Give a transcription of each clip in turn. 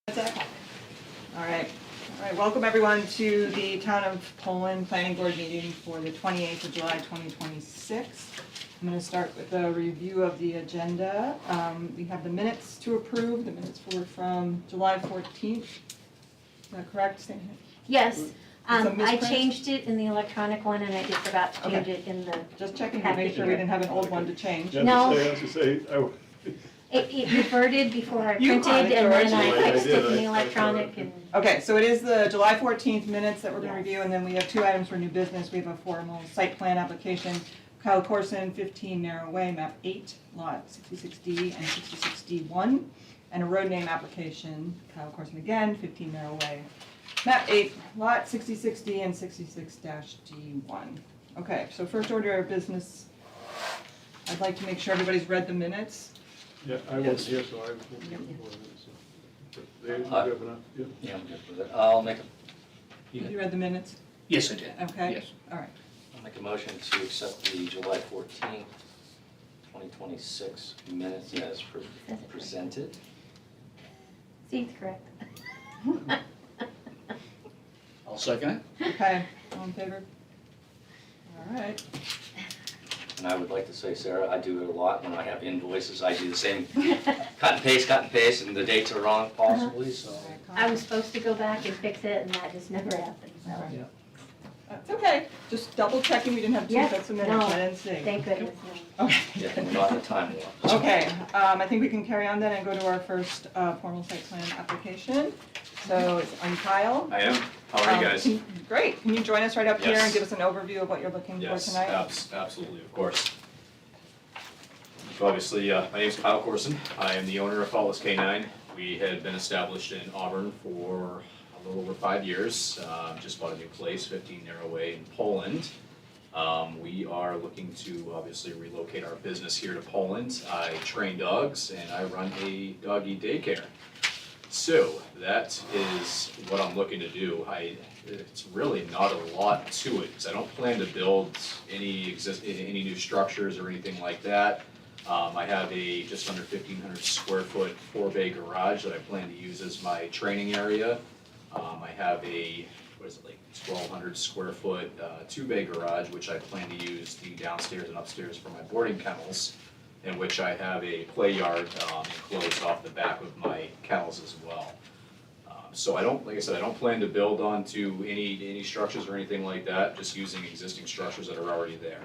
All right, welcome everyone to the Town of Poland Planning Board meeting for the 28th of July 2026. I'm going to start with a review of the agenda. We have the minutes to approve. The minutes were from July 14th. Is that correct, Stan? Yes, It's a I misprint? changed it in the electronic one and I just forgot to change Okay. it in the, Just checking to make sure we didn't have an old one to change. Yeah, No. I was to say, it reverted before I You printed caught it, and then George. I I fixed did, it in the I saw electronic it. and, Okay, so it is the July 14th minutes that we're going to Yes. review, and then we have two items for new business. We have a formal site plan application, Kyle Corson, 15 Narrow Way, map 8, lot 66D and 66D1, and a road name application, Kyle Corson again, 15 Narrow Way, map 8, lot 66D and 66-D1. Okay, so first order of business, I'd like to make sure everybody's read the minutes. yeah, I wasn't here, so I won't be Yep. before that, so. They, you have enough, yeah? Yeah, I'm good with it. I'll make You read the minutes? yes, I did. Okay. Yes. All right. I'll make a motion to accept the July 14th, 2026 minutes as presented. see, it's correct. I'll second it. Okay, all in favor? All right. And I would like to say, Sarah, I do it a lot when I have invoices. I do the same, cut and paste, and the dates are wrong possibly, so. I was supposed to go back and fix it and that just never happened, so, Okay. That's okay, just double checking we didn't have two Yeah, sets of minutes, no, I didn't see. thank goodness. Okay. Yeah, we're not in a time warp. Okay, I think we can carry on then and go to our first formal site plan application. So I'm Kyle. I am. How are you guys? Great, can you join us right up here and Yes. give us an overview of what you're looking for Yes, tonight? absolutely, of course. So obviously, my name's Kyle Corson. I am the owner of Faultless K9. We had been established in Auburn for a little over 5 years. Just bought a new place, 15 Narrow Way in Poland. We are looking to obviously relocate our business here to Poland. I train dogs and I run a doggy daycare. So that is what I'm looking to do. It's really not a lot to it, because I don't plan to build any new structures or anything like that. I have a just under 1,500 square foot 4-bay garage that I plan to use as my training area. I have a, 1,200 square foot 2-bay garage, which I plan to use the downstairs and upstairs for my boarding kennels, in which I have a play yard enclosed off the back of my kennels as well. So I don't, like I said, I don't plan to build onto any structures or anything like that, just using existing structures that are already there.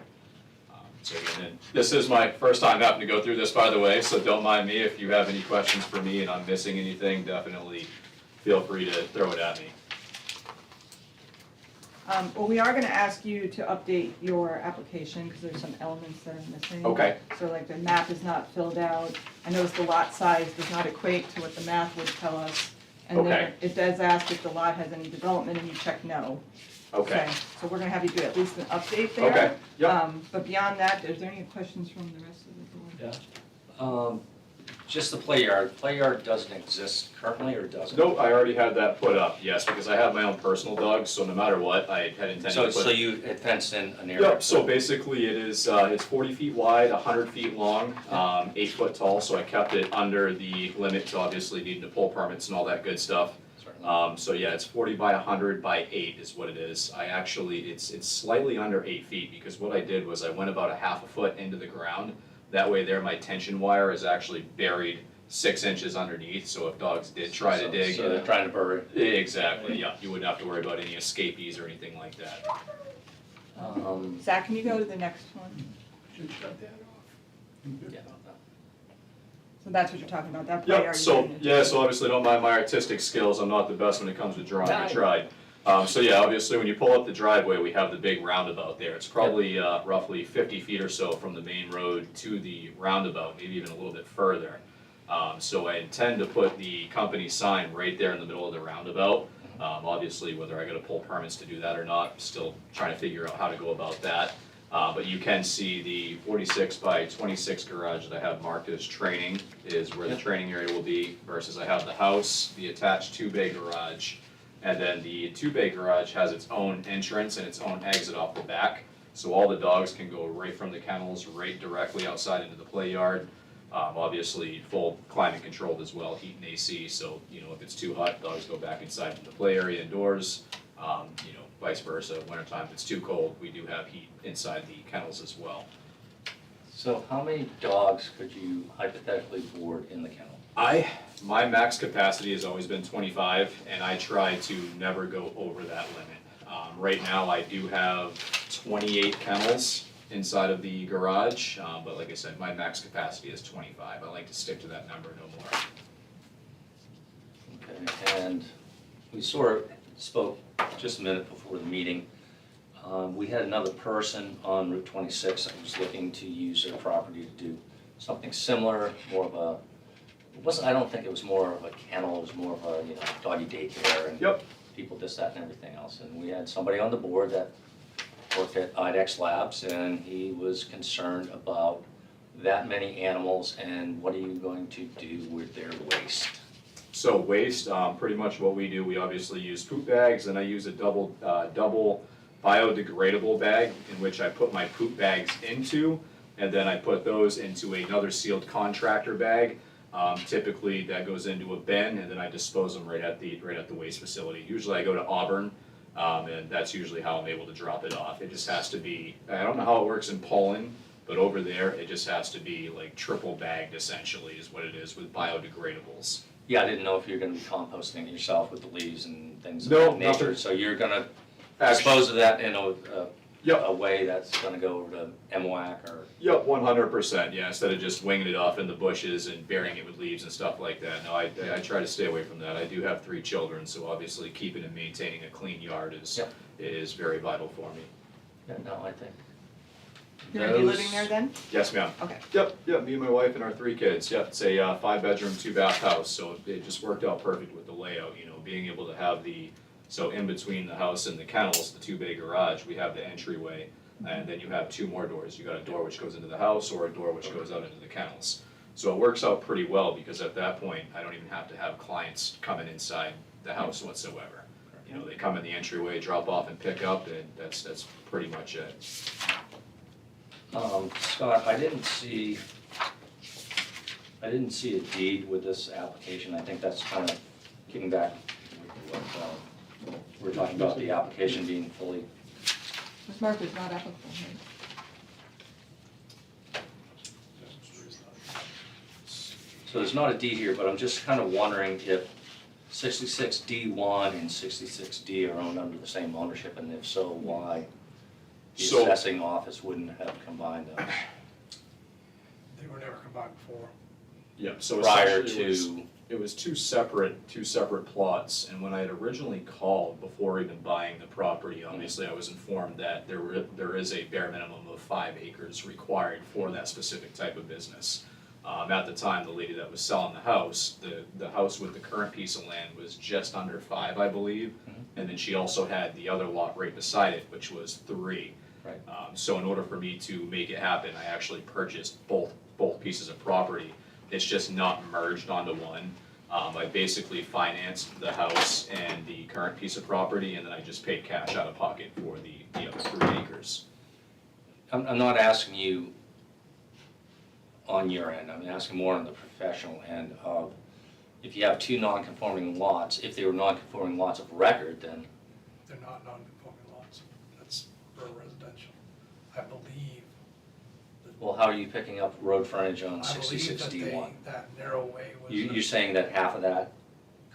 So again, this is my first time having to go through this, by the way, so don't mind me. If you have any questions for me and I'm missing anything, definitely feel free to throw it at me. Well, we are gonna ask you to update your application, because there's some elements that are missing. Okay. So like the map is not filled out. I noticed the lot size does not equate to what the math would tell us. And then Okay. it does ask if the lot has any development, and you check no. Okay. So we're gonna have you do at least an update there. Okay, yep. But beyond that, is there any questions from the rest of the board? Yeah. Just the play yard. Play yard doesn't exist currently, or does it? Nope, I already had that put up, yes, because I have my own personal dogs, so no matter what, I had intended to So put. you had fenced in an area? Yep, so basically it is, it's 40 feet wide, 100 feet long, 8 foot tall, so I kept it under the limit to obviously needing to pull permits and all that good stuff. Certainly. So yeah, it's 40 by 100 by 8 is what it is. I actually, it's slightly under 8 feet, because what I did was I went about a half a foot into the ground. That way there, my tension wire is actually buried 6 inches underneath, so if dogs did try to dig. So they're trying to bury it. Exactly, yeah, you wouldn't have to worry about any escapees or anything like that. Zach, can you go to the next one? Should shut that off. Yeah. So that's what you're talking about, that play Yep, area. so, yeah, so obviously don't mind my artistic skills, I'm not the best when it comes to drawing, I tried. So yeah, obviously when you pull up the driveway, we have the big roundabout there. It's probably roughly 50 feet or so from the main road to the roundabout, maybe even a little bit further. So I intend to put the company sign right there in the middle of the roundabout. Obviously, whether I gotta pull permits to do that or not, still trying to figure out how to go about that. But you can see the 46 by 26 garage that I have marked as training is where the training area will be, versus I have the house, the attached 2-bay garage, and then the 2-bay garage has its own entrance and its own exit off the back. So all the dogs can go right from the kennels, right directly outside into the play yard. Obviously, full climate controlled as well, heat and AC, so, you know, if it's too hot, dogs go back inside in the play area indoors. You know, vice versa, wintertime, if it's too cold, we do have heat inside the kennels as well. So how many dogs could you hypothetically board in the kennel? My max capacity has always been 25, and I try to never go over that limit. Right now, I do have 28 kennels inside of the garage, but like I said, my max capacity is 25. I like to stick to that number, no more. Okay, and we sort of spoke just a minute before the meeting. We had another person on Route 26 that was looking to use their property to do something similar, more of a, it wasn't, I don't think it was more of a kennel, it was more of a, you know, doggy daycare and Yep. people this, that, and everything else. And we had somebody on the board that worked at IDEX Labs, and he was concerned about that many animals and what are you going to do with their waste? So waste, pretty much what we do, we obviously use poop bags, and I use a double biodegradable bag in which I put my poop bags into, and then I put those into another sealed contractor bag. Typically, that goes into a bin, and then I dispose them right at the waste facility. Usually I go to Auburn, and that's usually how I'm able to drop it off. It just has to be, I don't know how it works in Poland, but over there, it just has to be like triple bagged essentially is what it is with biodegradables. Yeah, I didn't know if you're gonna be composting it yourself with the leaves and things of No, that nature. nothing. So you're gonna Actually, dispose of that in a Yep. way that's gonna go over to MWAC or, Yep, 100%, yeah, instead of just winging it off in the bushes and burying it with leaves and stuff like that. No, I try to stay away from that. I do have 3 children, so obviously keeping and maintaining a clean yard Yep. is very vital for me. yeah, no, I think. You're gonna be those- living there then? Yes, ma'am. Okay. Yep, me and my wife and our 3 kids. Yep, it's a 5-bedroom, 2-bath house, so it just worked out perfect with the layout, you know, being able to have so in between the house and the kennels, the 2-bay garage, we have the entryway, and then you have 2 more doors. You got a door which goes into the house or a door which goes out into the kennels. So it works out pretty well because at that point, I don't even have to have clients coming inside the house whatsoever. You know, they come in the entryway, drop off and pick up, and that's pretty much it. Scott, I didn't see a deed with this application. I think that's kind of getting back to what we're talking about, the application being fully, This mark is not applicable, right? so there's not a deed here, but I'm just kind of wondering if 66D1 and 66D are owned under the same ownership, and if so, why the So- assessing office wouldn't have combined those They were never combined before. Yep, so prior essentially it was to, two separate plots, and when I had originally called before even buying the property, obviously I was informed that there is a bare minimum of 5 acres required for that specific type of business. At the time, the lady that was selling the house with the current piece of land was just under 5, I believe, and then she also had the other lot right beside it, which was 3. Right. So in order for me to make it happen, I actually purchased both pieces of property. It's just not merged onto one. I basically financed the house and the current piece of property, and then I just paid cash out of pocket for the other 3 acres. I'm not asking you on your end, I'm asking more on the professional end of, if you have 2 non-conforming lots, if they were non-conforming lots of record, then, They're not non-conforming lots. That's rural residential. I believe. well, how are you picking up road frontage on I believe 66D1? that narrow way was. You're saying that half of that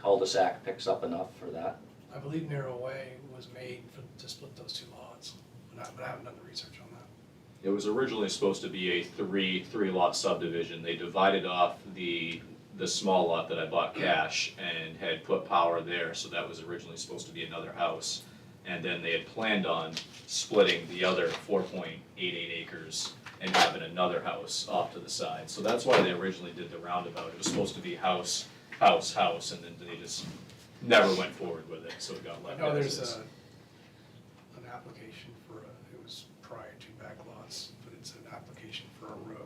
cul-de-sac picks up enough for that? I believe narrow way was made to split those 2 lots, but I haven't done the research on that. It was originally supposed to be a 3-lot subdivision. They divided off the small lot that I bought cash and had put power there, so that was originally supposed to be another house. And then they had planned on splitting the other 4.88 acres and having another house off to the side. So that's why they originally did the roundabout. It was supposed to be house, house, house, and then they just never went forward with it, so it got I left know as there's is. an application for, it was prior to back lots, but it's an application for a road.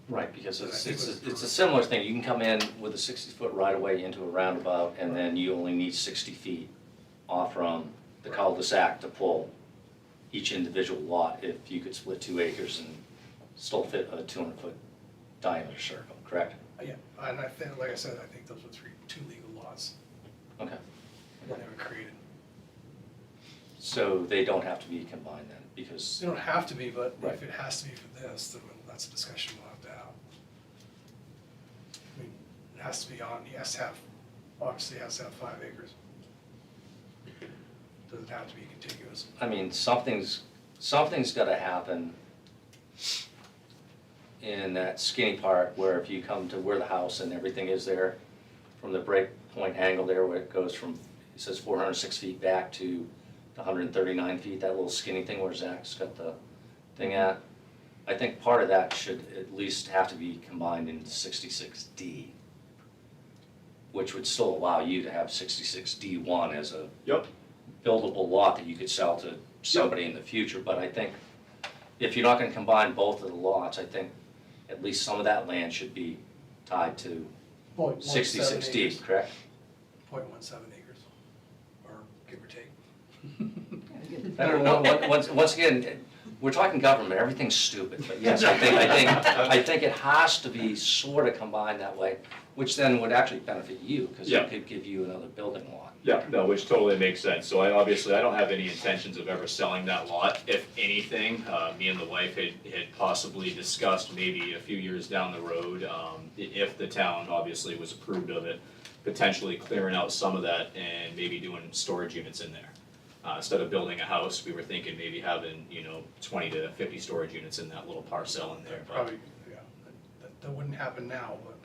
Right, because But I it's, think it's, it was it's a similar thing, you can come in with a 60-foot right-of-way into a roundabout, and then you only need 60 feet off from the cul-de-sac to pull each individual lot, if you could split 2 acres and still fit a 200-foot diameter circle, correct? Yeah, and I think, like I said, I think those were two legal lots Okay. when they were created. So they don't have to be combined then, because, They don't have to be, but Right. if it has to be for this, then that's a discussion we'll have to have. I mean, it has to be on, he has to have, obviously has to have 5 acres. Doesn't have to be contiguous. I mean, something's gotta happen in that skinny part where if you come to where the house and everything is there, from the break point angle there where it goes from, it says 406 feet back to the 139 feet, that little skinny thing where Zach's got the thing at. I think part of that should at least have to be combined into 66D, which would still allow you to have 66D1 as a Yep. buildable lot that you could sell to somebody in the future, but I think if you're not gonna combine both of the lots, I think at least some of that land should be tied to 66D, acres. correct? 0.17 acres, or give or take. I don't know, once again, we're talking government, everything's stupid, but yes, I think it has to be sort of combined that way, which then would actually benefit you, because Yeah. it could give you another building lot. Yeah, no, which totally makes sense. So I don't have any intentions of ever selling that lot. If anything, me and the wife had possibly discussed maybe a few years down the road, if the town obviously was approved of it, potentially clearing out some of that and maybe doing storage units in there. Instead of building a house, we were thinking maybe having, 20 to 50 storage units in that little parcel in there. But Probably, yeah, that wouldn't happen now, but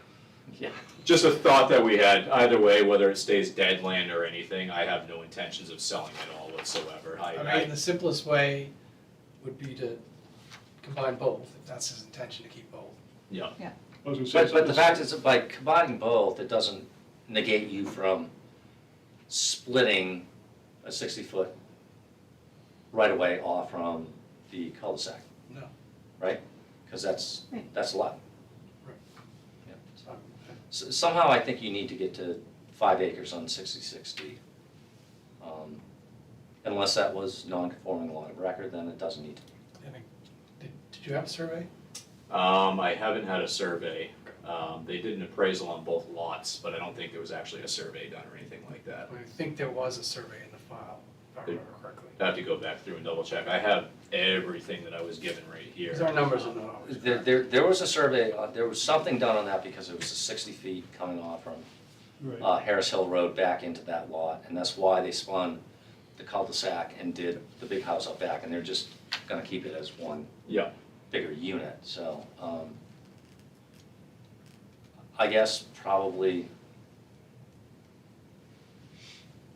Yeah. just a thought that we had, either way, whether it stays dead land or anything, I have no intentions of selling it all whatsoever. I mean, the simplest way would be to combine both, if that's his intention to keep both. Yeah, I was gonna say, But the fact is, that by combining both, it doesn't negate you from splitting a 60-foot right-of-way off from the cul-de-sac, No. right? Because that's Right. a lot. Right. Yeah. So, Somehow I think you need to get to 5 acres on 66D. Unless that was non-conforming lot of record, then it doesn't need to. Did you have a survey? I haven't had a survey. They did an appraisal on both lots, but I don't think there was actually a survey done or anything like that. I think there was a survey in the file, if I remember correctly. I have to go back through and double check. I have everything that I was given right here. Because our numbers are not always correct. There was a survey, there was something done on that because it was 60 feet coming off from right. Harris Hill Road back into that lot, and that's why they spun the cul-de-sac and did the big house up back, and they're just gonna keep it as one Yeah, bigger unit, so, I guess probably,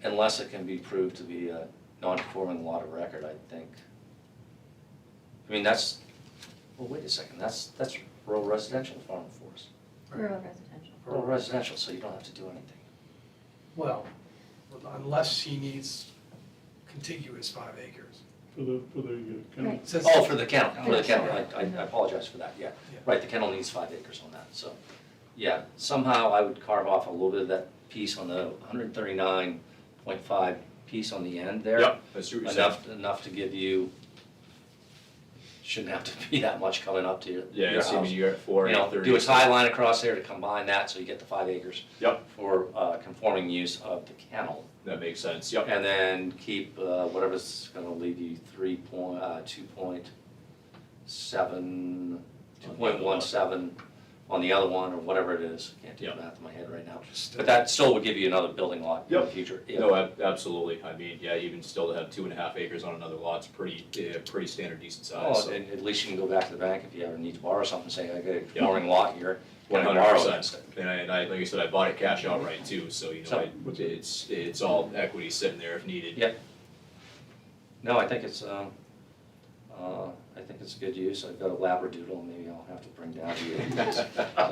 unless it can be proved to be a non-conforming lot of record, I think. I mean, well, wait a second, that's rural residential farm forest. Rural residential. Rural residential, so you don't have to do anything. Well, unless he needs contiguous 5 acres. For the kennel. Right. It says- Oh, for the kennel, Yeah. I apologize for that, yeah. Yeah. Right, the kennel needs 5 acres on that, so, yeah, somehow I would carve off a little bit of that piece on the 139.5 piece on the end there. yep, that's what you're saying. Enough to give you, shouldn't have to be that much coming up to your Yeah, your so I house. mean, you're at 4 You know, and 30. do a tie line across there to combine that, so you get the 5 acres. Yep. For conforming use of the kennel. That makes sense, yep. And then keep whatever's gonna leave you 2.17 on the other one, or whatever it is. Can't do the Yeah. math in my head right now. Just, But that still would give you another building lot in the Yep. future. if- No, absolutely. I mean, yeah, even still to have 2.5 acres on another lot's pretty standard, decent size. Oh, so. and at least you can go back to the bank if you ever need to borrow something, say, I got a Yeah. conforming lot here. Can I borrow it 100%. instead? And I, like I said, I bought it cash outright too, so, So- it's all equity sitting there if needed. Yep. No, I think it's a good use. I've got a Labradoodle, maybe I'll have to bring down to you.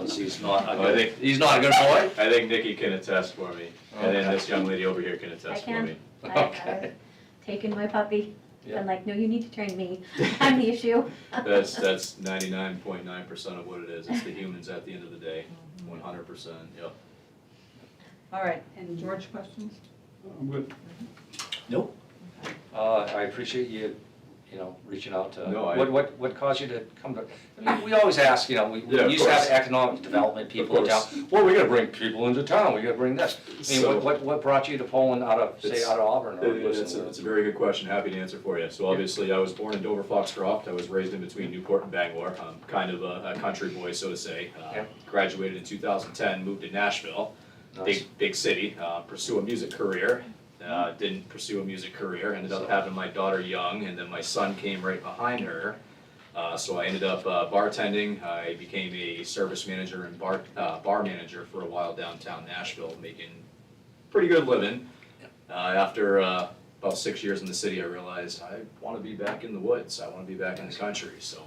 Since he's not a Well, I good, he's not a good boy. I think Nikki can attest for me, and then Okay. this young lady over here can I attest for can. me. Okay. I've taken my puppy, Yeah. been like, no, you need to train me, I'm the issue. That's 99.9% of what it is. It's the humans at the end of the day, 100%, yep. All right, and George, questions? I'm good. Nope. I appreciate you reaching out to, No, what caused you to come to, I mean, we always ask, we Yeah, of used to have course. economic development people in town. course. Well, we gotta bring people into town, we gotta bring this. I mean, So- what brought you to Poland out of, say, It's- out of Auburn or It's a very good question, happy to answer for you. So obviously, I was born in Dover Foxcroft, I was raised in between Newport and Bangor. I'm kind of a country boy, so to say. Yeah. Graduated in 2010, moved to Nashville, Nice. big city, pursue a music career. Didn't pursue a music career, ended up having my daughter young, and then my son came right behind her. So I ended up bartending, I became a service manager and bar manager for a while downtown Nashville, making pretty good living. After about 6 years in the city, I realized I want to be back in the woods, I want to be back in the country, so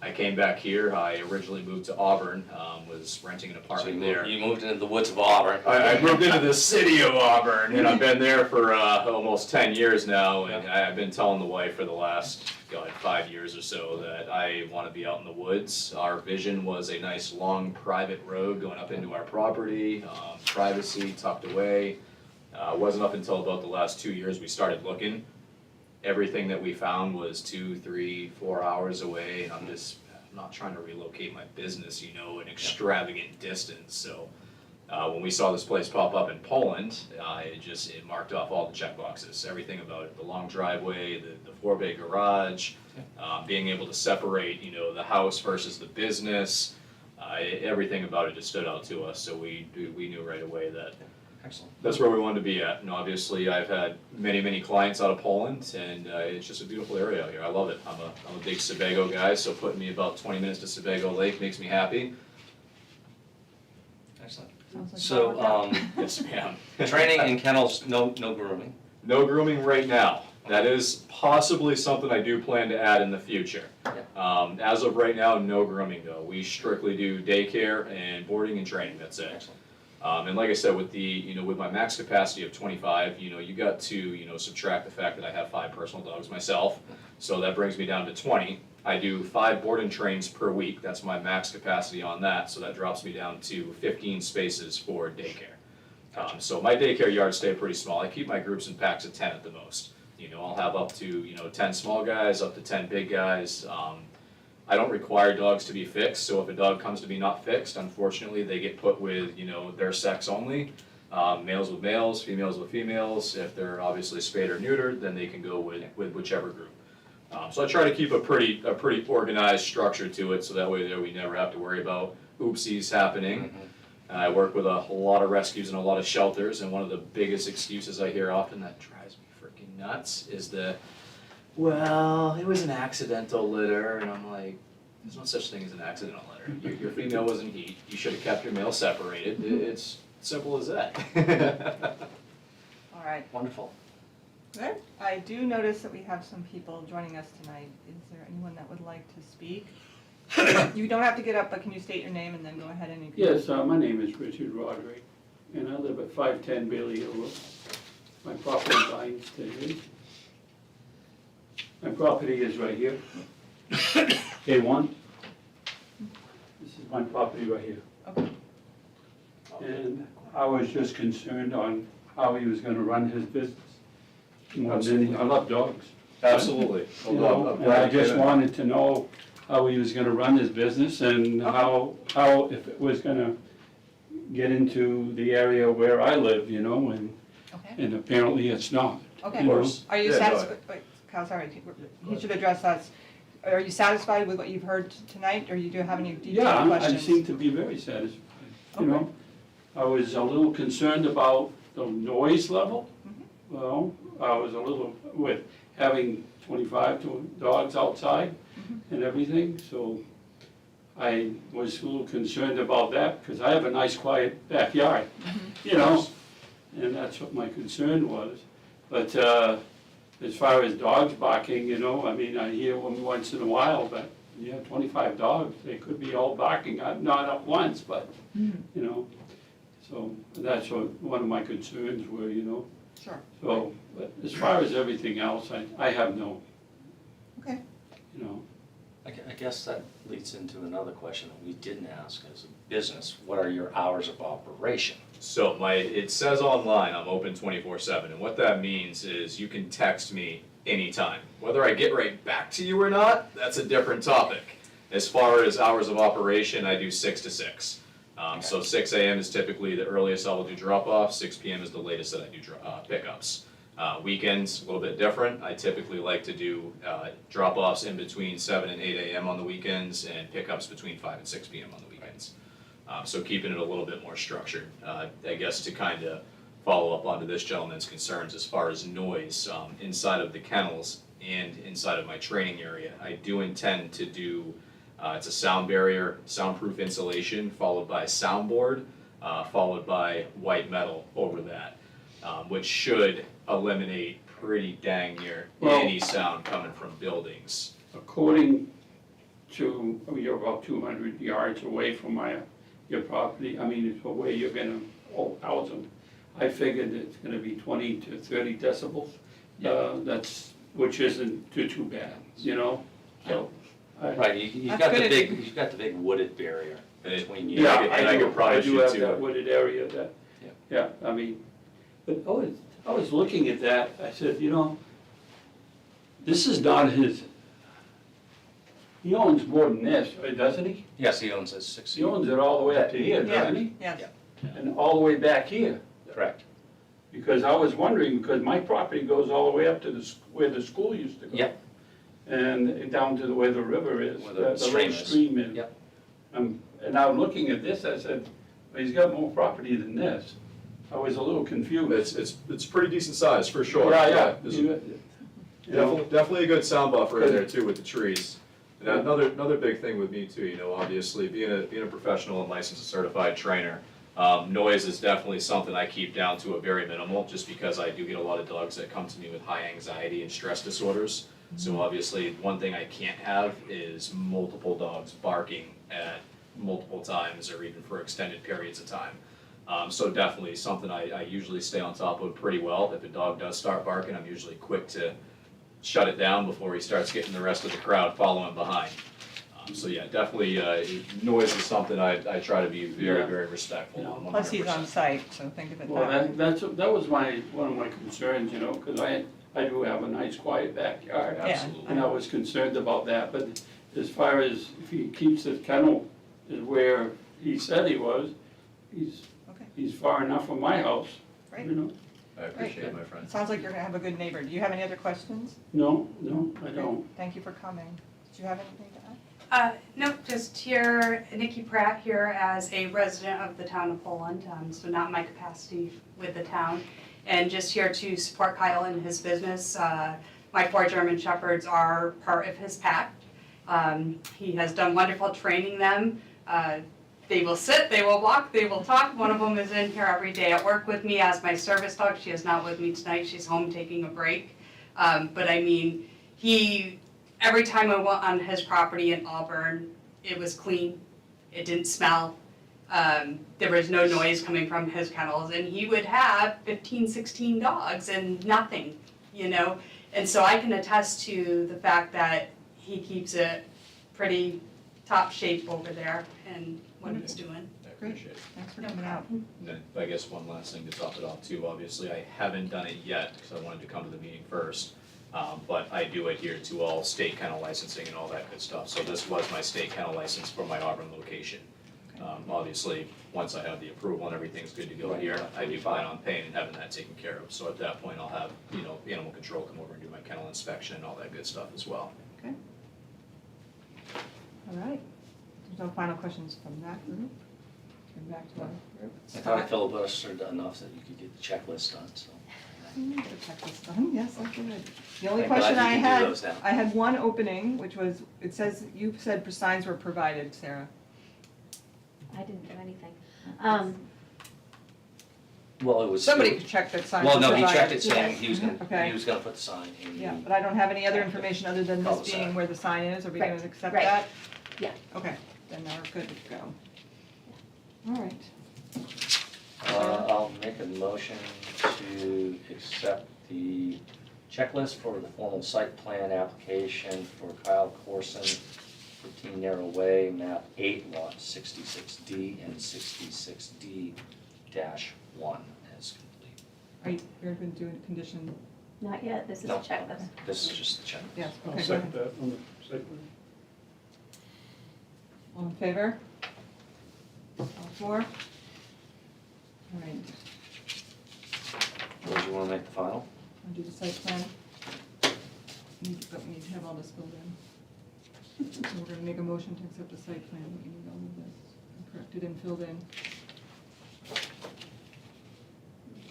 I came back here. I originally moved to Auburn, was renting an So apartment there. you moved into the woods of Auburn. I moved into the city of Auburn, and I've been there for almost 10 years now, and I've been telling the wife for the last, 5 years or so that I want to be out in the woods. Our vision was a nice long private road going up into our property, privacy tucked away. It wasn't up until about the last 2 years we started looking. Everything that we found was 2, 3, 4 hours away, and I'm not trying to relocate my business, an extravagant distance, so. When we saw this place pop up in Poland, it marked off all the check boxes, everything about it, the long driveway, the 4-bay garage, being able to separate, the house versus the business, everything about it just stood out to us, so we knew right away that Excellent. that's where we wanted to be at. Obviously, I've had many clients out of Poland, and it's just a beautiful area out here. I love it. I'm a big Sebago guy, so putting me about 20 minutes to Sebago Lake makes me happy. Excellent. Sounds like So, well worked out. Yes, ma'am. training in kennels, no grooming. No grooming right now. That is possibly something I do plan to add in the future. As of right now, no grooming though. We strictly do daycare and boarding and training, that's it. Excellent. And like I said, with with my max capacity of 25, you got to, subtract the fact that I have 5 personal dogs myself. So that brings me down to 20. I do 5 board and trains per week. That's my max capacity on that. So that drops me down to 15 spaces for daycare. So my daycare yards stay pretty small. I keep my groups in packs of 10 at the most. I'll have up to, 10 small guys, up to 10 big guys. I don't require dogs to be fixed, so if a dog comes to be not fixed, unfortunately, they get put with, their sex only. Males with males, females with females. If they're obviously spayed or neutered, then they can go with whichever group. So I try to keep a pretty organized structure to it, so that way we never have to worry about oopsies happening. I work with a lot of rescues and a lot of shelters, and one of the biggest excuses I hear often that drives me freaking nuts is well, it was an accidental litter, and I'm like, there's no such thing as an accidental litter. Your female was in heat, you should have kept your male separated, it's simple as that. All right, Wonderful. good. I do notice that we have some people joining us tonight. Is there anyone that would like to speak? You don't have to get up, but can you state your name and then go ahead and. Yes, my name is Richard Roderick, and I live at 510 Bailey Hill Road. My property lines to here. My property is right here. A1. This is my property right here. Okay. And I was just concerned on how he was gonna run his business. More than, I love dogs. Absolutely. You know, and I just wanted to know how he was gonna run his business and how if it was gonna get into the area where I live, and Okay. apparently it's not. Okay. you know. Are you Yeah, no, satisfied, wait, Kyle, sorry, he should address us. Are you satisfied with what you've heard tonight, or you do have any detailed Yeah, I questions? seem to be very satisfied, you Okay. know. I was a little concerned about the noise level. Mm-hmm. Well, I was a little, with having 25 dogs outside Mm-hmm. and everything, so I was a little concerned about that, because I have a nice quiet backyard, Mm-hmm. and that's what my concern was. But as far as dogs barking, I mean, I hear them once in a while, but 25 dogs, they could be all barking, not at once, but, so that's what, one of my concerns were, Sure, so, but as far as everything else, I have no, okay. I guess that leads into another question that we didn't ask as a business. What are your hours of operation? So it says online, I'm open 24/7, and what that means is you can text me anytime. Whether I get right back to you or not, that's a different topic. As far as hours of operation, I do 6 to 6. So 6 a.m. is typically the earliest I will do drop-offs, 6 p.m. is the latest that I do pickups. Weekends, a little bit different. I typically like to do drop-offs in between 7 and 8 a.m. on the weekends, and pickups between 5 and 6 p.m. on the weekends. So keeping it a little bit more structured. I guess to kind of follow up onto this gentleman's concerns as far as noise inside of the kennels and inside of my training area, I do intend to do, it's a sound barrier, soundproof insulation, followed by soundboard, followed by white metal over that, which should eliminate pretty dang near Well- any sound coming from buildings. According to, you're about 200 yards away from your property, I mean, it's where you're gonna house them. I figured it's gonna be 20 to 30 decibels. Which isn't too bad, you know? So, Right, you've That's got the good. big, you've got the big wooded barrier between you. yeah, and I I could probably do shoot have too. that wooded area that, yeah, I mean, but I was looking at that, I said, you know, this is not his, he owns more than this, right, doesn't he? Yes, he owns a 6. He owns it all the way up to here, Yeah, doesn't he? yes. And all the way back here. Correct. Because I was wondering, because my property goes all the way up to where the school used to go. Yep. And down to where the river is, Where the the little stream is. stream is. Yep. And I'm looking at this, I said, well, he's got more property than this. I was a little confused. It's pretty decent size, for sure. Yeah. There's You know, definitely a good sound buffer in there too with the trees. And another big thing with me too, you know, obviously being a professional and licensed and certified trainer, noise is definitely something I keep down to a very minimal, just because I do get a lot of dogs that come to me with high anxiety and stress disorders. So obviously, one thing I can't have is multiple dogs barking at multiple times or even for extended periods of time. So definitely something I usually stay on top of pretty well. If a dog does start barking, I'm usually quick to shut it down before he starts getting the rest of the crowd following behind. So yeah, definitely, noise is something I try to be very, Yeah. very respectful on 100%. Plus he's on site, so think of it Well, that way. that was one of my concerns, you know, because I do have a nice quiet backyard. Yeah. Absolutely. And I was concerned about that, but as far as if he keeps his kennel is where he said he was, Okay, he's far enough from my house, great. you know? I appreciate it, my friend. It sounds like you're gonna have a good neighbor. Do you have any other questions? No, I don't. Thank you for coming. Did you have anything to add? No, just here, Nikki Pratt here as a resident of the town of Poland, so not in my capacity with the town. And just here to support Kyle in his business. My 4 German Shepherds are part of his pack. He has done wonderful training them. They will sit, they will walk, they will talk. One of them is in here every day at work with me as my service dog. She is not with me tonight, she's home taking a break. But I mean, every time I went on his property in Auburn, it was clean, it didn't smell. There was no noise coming from his kennels, and he would have 15, 16 dogs and nothing, you know? And so I can attest to the fact that he keeps it pretty top shape over there and what he's doing. I appreciate it. Thanks for coming out. And then I guess one last thing to top it off too, obviously, I haven't done it yet because I wanted to come to the meeting first. But I do adhere to all state kennel licensing and all that good stuff. So this was my state kennel license for my Auburn location. Obviously, once I have the approval and everything's good to go here, I do plan on paying and having that taken care of. So at that point, I'll have, you know, animal control come over and do my kennel inspection and all that good stuff as well. All right. There's no final questions from that group. Turn back to our group. I thought I filibustered enough that you could get the checklist done, so. Get a checklist done. Yes, I did. The only I'm glad question you I can do had, those now. I had one opening, which was, it says, you said signs were provided, Sarah. I didn't do anything. Well, it was. Somebody could check that signs were Well, provided. no, he checked it Yeah. saying he was Okay. gonna put the sign in. Yeah, but I don't have any other information other than this Cul-de-sac. being where the sign is. Are we gonna Right, accept right. that? Yeah. Okay, then we're good to go. All right. I'll make a motion to accept the checklist for the formal site plan application for Kyle Corson 15 Narrow Way, map 8, lot 66D and 66D-1 as complete. Are you, you're going to do a condition? Not yet, this is a No. checklist. This is just the check. Yes, I'll okay, go second ahead. that on the site plan. All in favor? All four? All right, George, you want to make the final? I'll do the site plan. But we need to have all this filled in. So we're gonna make a motion to accept the site plan, we need all of this corrected and filled in.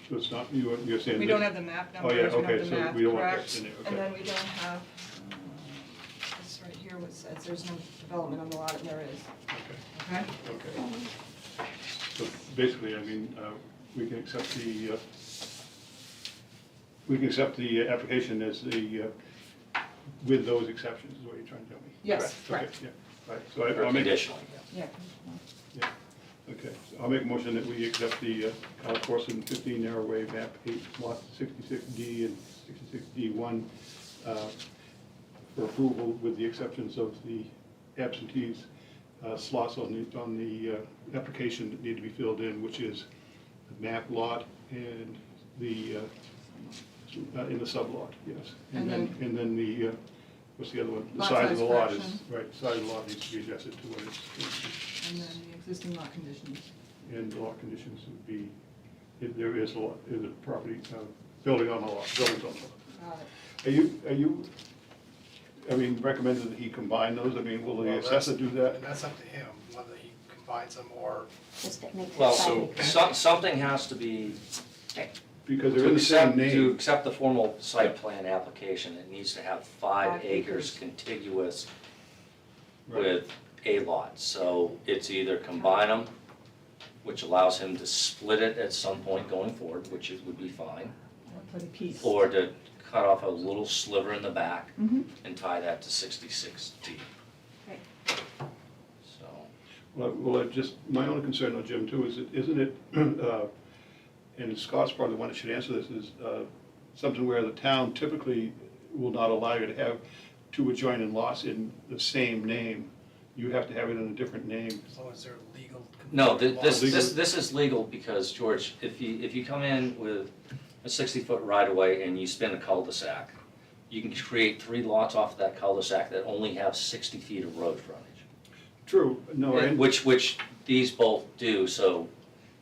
So it's not, you're saying. We that- don't have the map Oh, yeah, numbers, we don't okay, have the so map, we don't want correct? that in there, okay. And then we don't have, this right here was, says there's no development on the lot, and there is, Okay, okay? okay. So basically, I mean, we can accept the application as the, with those exceptions, is what you're trying to tell me? Yes, Okay, correct. yeah, right, so Or I'll make, conditionally, yeah. Yeah. okay, so I'll make a motion that we accept the Kyle Corson 15 Narrow Way, map 8, lot 66D and 66D1 for approval with the exceptions of the absentees slots on the application that need to be filled in, which is the map lot and the, in the sublot, yes. And then- And then the, what's the other one? The Lot size of the size lot is, correction. right, size of the lot needs to be adjusted to what it's, And then the existing lot conditions. and the lot conditions would be, if there is a lot, is a property, building on the lot, buildings on the lot. Are you, I mean, recommended that he combine those? I mean, will the Well, assessor do that? And that's up to him, whether he combines them or, Just to make it Well, 5 so- acres. Something has to be, Because they're to in the same accept, to name. accept the formal site plan application, it needs to have 5 5 acres acres. contiguous Right. with a lot. So it's either combine them, which allows him to split it at some point going forward, which would be fine, Or put a piece. or to cut off a little sliver in the back Mhm. and tie that to 66D. Right. So, Well, just, my only concern though, Jim, too, is it, isn't it, and Scott's probably the one that should answer this, is something where the town typically will not allow you to have two adjoining lots in the same name. You have to have it in a different name. as long as they're legal. no, laws. this is legal because, George, if you come in with a 60-foot right-of-way and you spin a cul-de-sac, you can create 3 lots off of that cul-de-sac that only have 60 feet of road frontage. True, no, and, Which these both do, so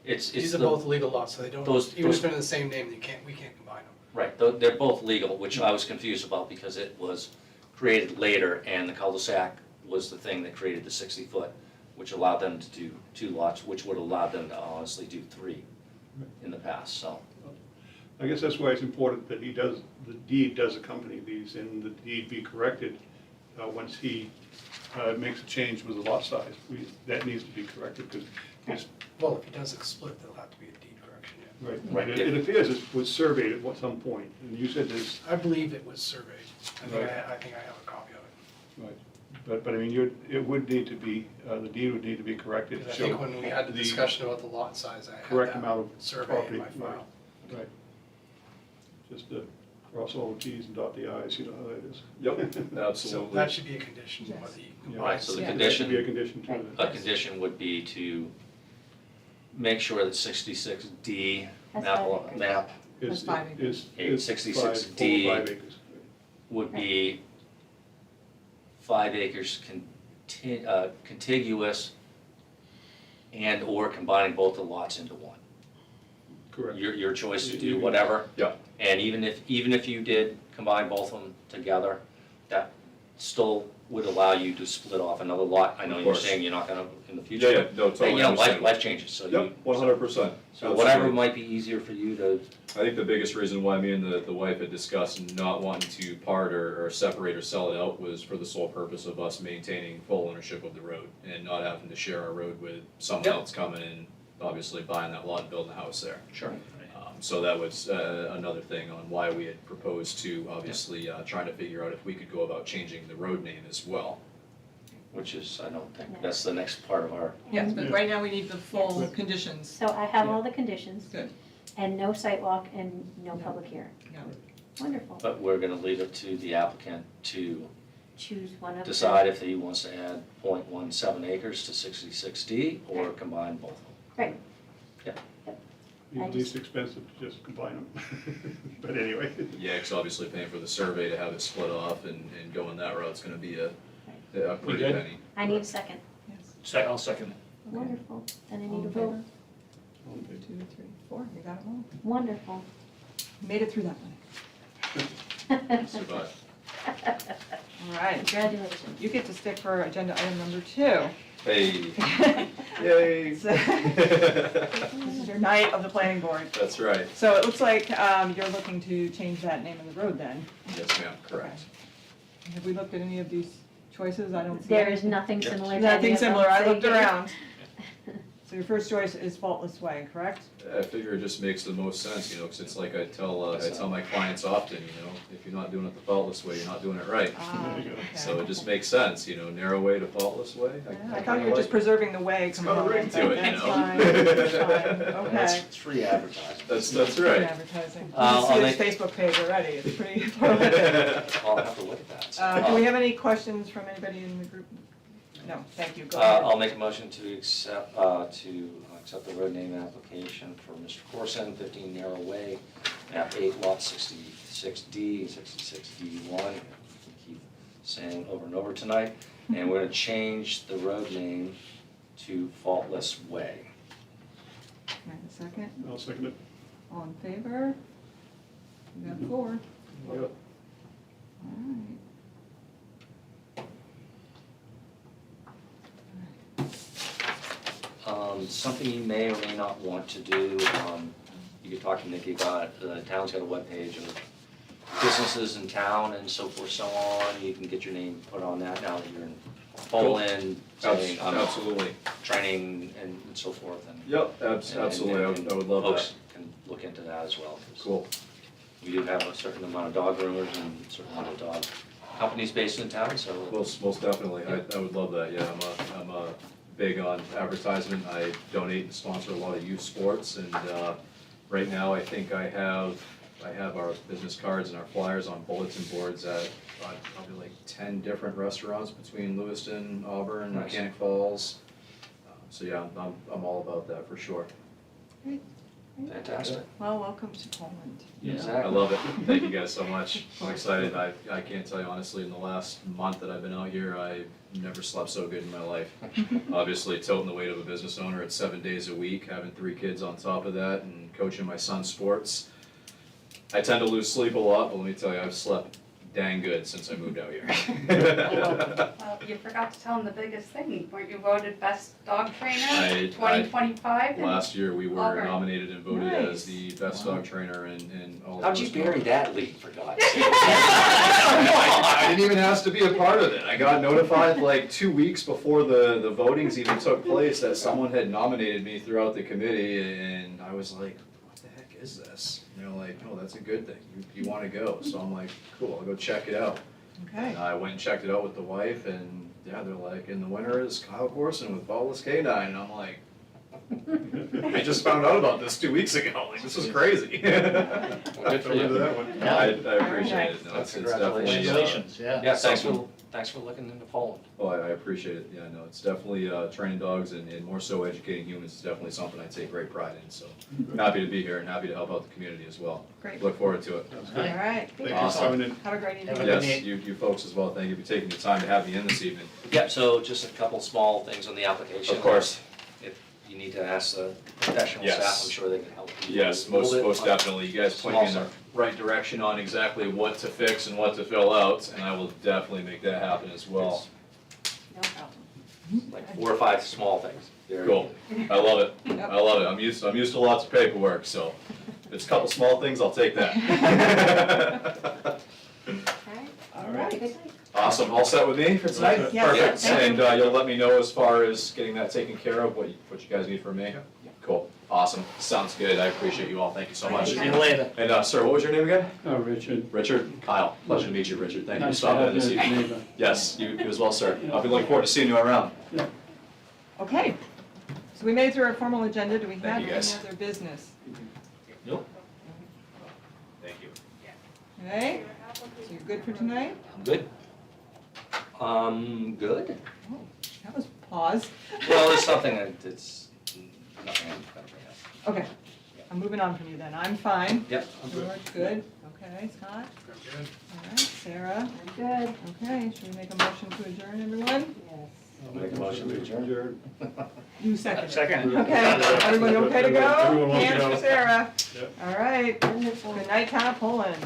it's These are the, both legal lots, so they don't, those- even those- if they're in the same name, we can't combine them. right, they're both legal, which I was confused about because it was created later and the cul-de-sac was the thing that created the 60-foot, which allowed them to do 2 lots, which would allow them to honestly do 3 in the past, so. I guess that's why it's important that he does, the deed does accompany these, and the deed be corrected once he makes a change with the lot size. That needs to be corrected, because it's, Well, if he does a split, there'll have to be a deed correction, yeah. right, Right. it appears it was surveyed at some point, and you said there's, I believe it was surveyed. I think Right. I think I have a copy of it. right, but I mean, it would need to be, the deed would need to be corrected. Because I to think show when we had the discussion about the lot size, I correct had amount that of survey property, in my right. file. Right. Just cross all the Ts and dot the Is, you know how that is. Yep, So absolutely. that should be a condition, Yes. whether you Yeah. combine. Right, so the Yeah. That should be a condition, condition to a it. condition would be to make sure that 66D Has map, 5 acres. map Is- That's 5 acres. is 66D. 5 acres. would be 5 acres contiguous and/or combining both the lots into one. Correct. Your choice to You do can- whatever. Yeah. And even if you did combine both of them together, that still would allow you to split off another lot. I know Of you're course. saying you're not gonna in the future. Yeah, no, But, totally you know, understand. life changes, so you, Yep, 100%. so whatever might be easier for you to, I think the biggest reason why me and the wife had discussed not wanting to part or separate or sell it out was for the sole purpose of us maintaining full ownership of the road and not having to share our road with someone Yep. else coming in, obviously buying that lot and building a house there. sure. So that was another thing on why we had proposed to, obviously, trying to figure out if we could go about changing the road name as well. Which is, I don't think, that's the next part of our, Yes, but right now we need the full Yes. conditions. So I have all the conditions. Good. And no site walk and no No. public hearing. No. Wonderful. but we're gonna leave it to the applicant to choose one of them. decide if he wants to add 0.17 acres to 66D or combine both of them. Right, Be I least expensive to just combine them. But anyway. Yeah, because obviously paying for the survey to have it split off and going that route's gonna be a pretty good? penny. I need a second. Yes. I'll second it. Wonderful, then I All need a in vote. favor? 2, 3, 4, you got them all. Wonderful. Made it through that one. Survive. All right, Congratulations. you get to stick for agenda item number 2. Hey, yay. So- This is your night of the planning board. That's right. So it looks like you're looking to change that name of the road then. Yes, ma'am, correct. Have we looked at any of these choices? I don't see. There any. is nothing Yep. similar to any Nothing of them, similar, I so looked you- around. So your first choice is Faultless Way, correct? I figure it just makes the most sense, you know, because it's like I tell my clients often, you know, if you're not doing it the faultless way, you're not doing it right. Ah, There you go. okay. So it just makes sense, you know, narrow way to faultless way. I thought you were just preserving the way It's got a ring component, to but it, you that's know? fine, that's fine, That's okay. it's free advertising. That's Good right. advertising. You I'll can see his make- Facebook page already, it's pretty prolific. I'll have to look at that. Do we have any questions from anybody in the group? No, thank you, go I'll ahead. make a motion to accept the road name application for Mr. Corson, 15 Narrow Way, map 8, lot 66D and 66D1. Keep saying over and over tonight. And we're gonna change the road name to Faultless Way. Can I have a second? I'll second it. All in favor? You got 4. Yep. All right. Something you may or may not want to do, you could talk to Nikki about, the town's got a webpage of businesses in town and so forth, so on. You can get your name put on that now that you're in Poland, saying I'm Absolutely. training and so forth. And Yep, and- absolutely, I would love that. Folks can look into that as well. 'Cause Cool. we do have a certain amount of dog groomers and a certain amount of dog companies based in town, so. Most definitely, I would love that, yeah, I'm a big on advertisement, I donate and sponsor a lot of youth sports, and, right now, I think I have our business cards and our flyers on bulletin boards at, probably like 10 different restaurants between Lewiston, Auburn, Nice. Mechanic Falls. So yeah, I'm all about that for sure. Fantastic. Well, welcome to Poland. I Exactly. love it, thank you guys so much, I'm excited, I can't tell you honestly, in the last month that I've been out here, I've never slept so good in my life. Obviously toting the weight of a business owner at 7 days a week, having 3 kids on top of that, and coaching my son's sports. I tend to lose sleep a lot, but let me tell you, I've slept dang good since I moved out here. Well, you forgot to tell him the biggest thing. Weren't you voted best dog trainer I- 2025? Last year, we were Auburn. nominated and voted Nice. as the best dog trainer in all of How'd you Lewiston. bury that lead, for God's sake? I didn't even ask to be a part of it. I got notified like 2 weeks before the votings even took place that someone had nominated me throughout the committee, and I was like, what the heck is this? And they're like, no, that's a good thing. You want to go. So I'm like, cool, I'll go check it out. Okay. And I went and checked it out with the wife, and yeah, they're like, and the winner is Kyle Corson with Faultless K9. And I'm like, I just found out about this 2 weeks ago. Like, this is crazy. Good for you. That one. I appreciate it. No, it's definitely, Congratulations, yeah. Yeah, thanks for looking into Poland. well, I appreciate it. Yeah, no, it's definitely training dogs and more so educating humans is definitely something I take great pride in. So happy to be here and happy to help out the community as well. Great. Look forward to it. All right. Thank you Awesome. for coming in. Have a great Have a evening. good Yes, night. you folks as well. Thank you for taking the time to have me in this evening. Yeah, so just a couple small things on the application. Of course. If you need to ask the professional Yes. staff, I'm sure they can help you. Yes, a little bit most on- definitely. You guys point me in the Small right direction on exactly what to fix and what to fill out, and I will definitely make that happen as well. No problem. Like 4 or 5 small things. Very Cool. easy. I love it. I love it. I'm used to lots of paperwork, so if it's a couple small things, I'll take that. All right. Good night. Awesome. All set with me for tonight? Yes. Perfect. Thank you. And you'll let me know as far as getting that taken care of, what you guys need from me? Cool. Awesome. Sounds good. I appreciate you all. Thank you so much. See you later. And sir, what was your name again? Richard. Richard? Kyle. Pleasure to meet you, Richard. Thank you for Nice to stopping have in you this as a evening. neighbor. Yes, you as well, sir. I'll be looking forward to seeing you around. Okay. So we made it through our formal agenda. Do we have Thank you, any guys. other business? Nope, Thank you. Okay. So you're good for tonight? I'm good. Good. Oh, that was pause. Well, there's something that's, nothing I'm gonna bring up. Okay, I'm moving on from you then. I'm fine. Yep. George, good. Okay, Scott? I'm good. All right, Sarah? I'm good. Okay, should we make a motion to adjourn, everyone? Yes. I'll make a motion to adjourn. You second. Second. Okay, everybody okay to go? Everyone wants to Hands go. for Sarah. Yep. All right, Wonderful. good night, Town of Poland.